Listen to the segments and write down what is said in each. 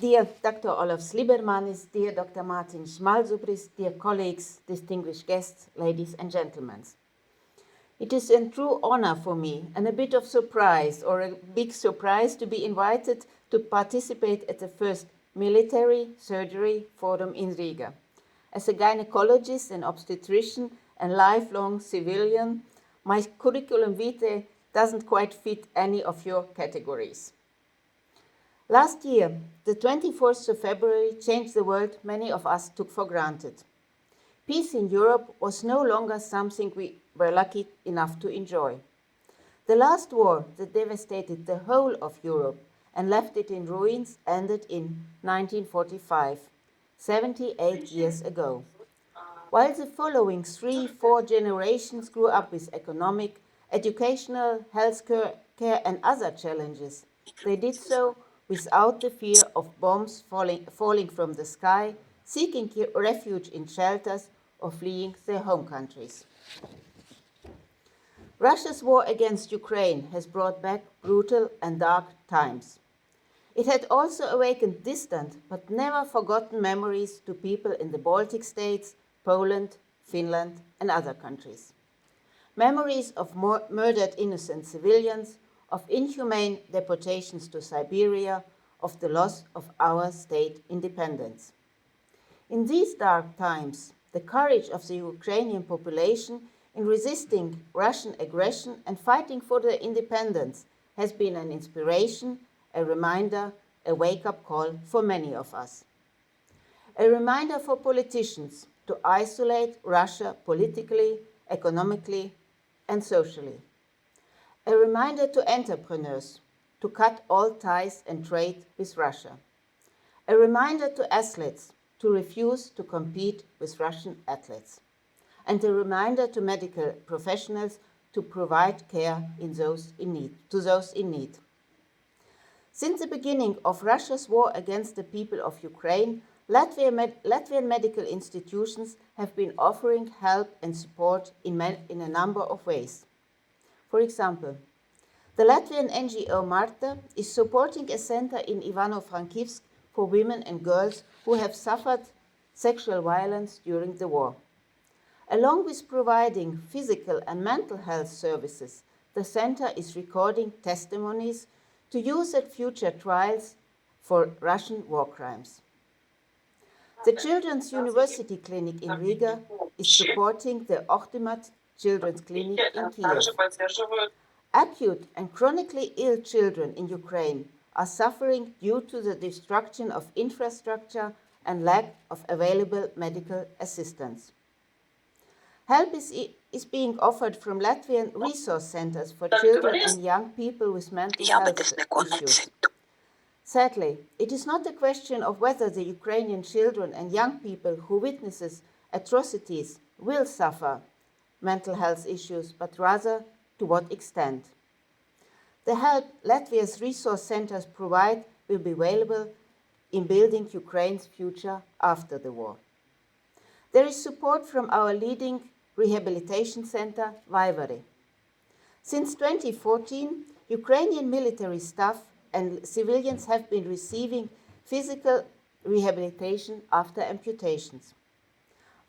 Dear Dr. Olaf Slibermanis, dear Dr. Martin Schmalzubris, dear colleagues, distinguished guests, ladies and gentlemen. It is a true honor for me and a bit of surprise, or a big surprise, to be invited to participate at the first Military Surgery Forum in Riga. As a gynecologist and obstetrician and lifelong civilian, my curriculum vitae doesn't quite fit any of your categories. Last year, the 24th of February changed the world many of us took for granted. Peace in Europe was no longer something we were lucky enough to enjoy. The last war that devastated the whole of Europe and left it in ruins ended in 1945, 78 years ago. While the following 3-4 generations grew up with economic, educational, healthcare and other challenges, they did so without the fear of bombs falling from the sky, seeking refuge in shelters, or fleeing their home countries. Russia's war against Ukraine has brought back brutal and dark times. It had also awakened distant but never forgotten memories to people in the Baltic states, Poland, Finland, and other countries. Memories of murdered innocent civilians, of inhumane deportations to Siberia, of the loss of our state independence. In these dark times, the courage of the Ukrainian population in resisting Russian aggression and fighting for their independence has been an inspiration, a reminder, a wake-up call for many of us. A reminder for politicians to isolate Russia politically, economically, and socially. A reminder to entrepreneurs to cut all ties and trade with Russia. A reminder to athletes to refuse to compete with Russian athletes. And a reminder to medical professionals to provide care to those in need. Since the beginning of Russia's war against the people of Ukraine, Latvian medical institutions have been offering help and support in a number of ways. For example, the Latvian NGO Marta is supporting a center in Ivano-Frankivsk for women and girls who have suffered sexual violence during the war. Along with providing physical and mental health services, the center is recording testimonies to use at future trials for Russian war crimes. The Children's University Clinic in Riga is supporting the Ochtimat Children's Clinic in Kiev. Acute and chronically ill children in Ukraine are suffering due to the destruction of infrastructure and lack of available medical assistance. Help is being offered from Latvian resource centers for children and young people with mental health issues. Sadly, it is not a question of whether the Ukrainian children and young people who witnesses atrocities will suffer mental health issues, but rather to what extent. The help Latvia's resource centers provide will be available in building Ukraine's future after the war. There is support from our leading rehabilitation center, Vaivari. Since 2014, Ukrainian military staff and civilians have been receiving physical rehabilitation after amputations.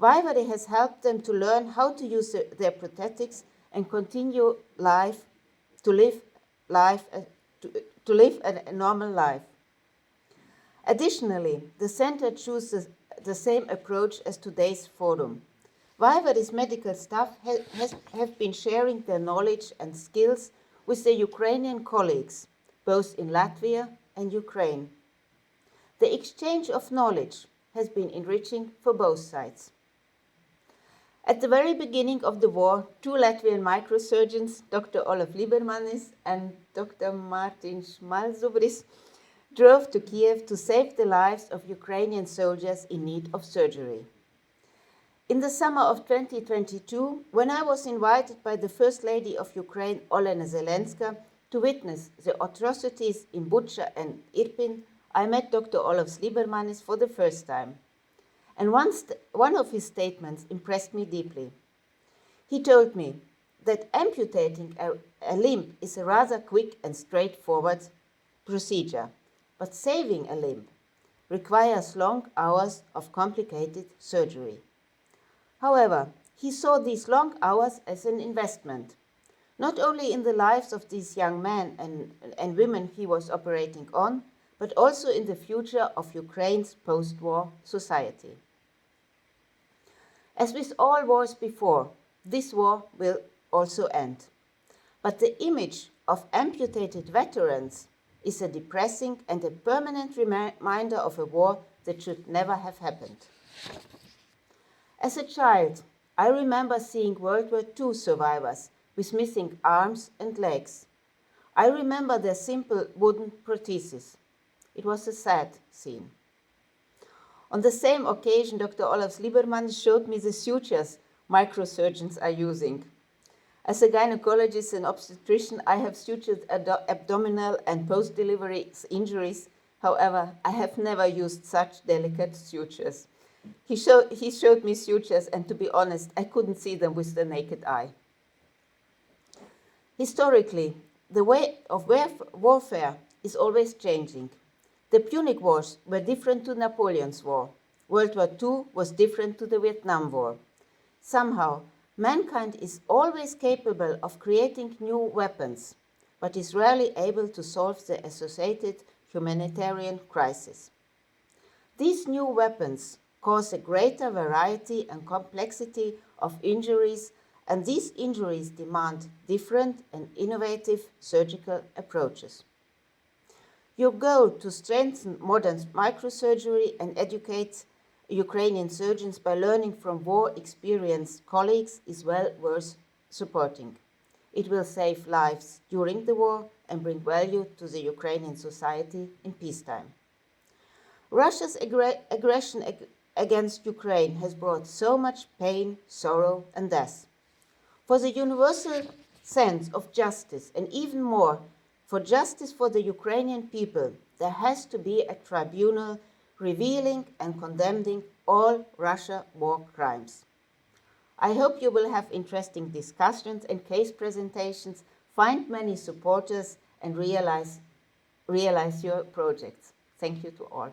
Vaivari has helped them to learn how to use their prosthetics and continue to live a normal life. Additionally, the center chooses the same approach as today's forum. Vaivari's medical staff have been sharing their knowledge and skills with their Ukrainian colleagues, both in Latvia and Ukraine. The exchange of knowledge has been enriching for both sides. At the very beginning of the war, two Latvian microsurgeons, Dr. Olaf Libermanis and Dr. Martin Schmalzubris, drove to Kiev to save the lives of Ukrainian soldiers in need of surgery. In the summer of 2022, when I was invited by the First Lady of Ukraine, Olena Zelenska, to witness the atrocities in Bucha and Irpin, I met Dr. Olaf Slibermanis for the first time. And one of his statements impressed me deeply. He told me that amputating a limb is a rather quick and straightforward procedure, but saving a limb, requires long hours of complicated surgery. However, he saw these long hours as an investment, not only in the lives of these young men and women he was operating on, but also in the future of Ukraine's post-war society. As with all wars before, this war will also end. But the image of amputated veterans is a depressing and a permanent reminder of a war that should never have happened. As a child, I remember seeing World War II survivors with missing arms and legs. I remember their simple wooden prostheses. It was a sad scene. On the same occasion, Dr. Olaf Lieberman showed me the sutures microsurgeons are using. As a gynecologist and obstetrician, I have sutured abdominal and post-delivery injuries. However, I have never used such delicate sutures. He showed me sutures, and to be honest, I couldn't see them with the naked eye. Historically, the way of warfare is always changing. The Punic Wars were different to Napoleon's War. World War II was different to the Vietnam War. Somehow, mankind is always capable of creating new weapons, but is rarely able to solve the associated humanitarian crisis. These new weapons cause a greater variety and complexity of injuries, and these injuries demand different and innovative surgical approaches. Your goal to strengthen modern microsurgery and educate Ukrainian surgeons by learning from war-experienced colleagues is well worth supporting. It will save lives during the war and bring value to the Ukrainian society in peacetime. Russia's aggression against Ukraine has brought so much pain, sorrow, and death. For the universal sense of justice, and even more, for justice for the Ukrainian people, there has to be a tribunal revealing and condemning all Russia war crimes. I hope you will have interesting discussions and case presentations, find many supporters, and realize your projects. Thank you to all.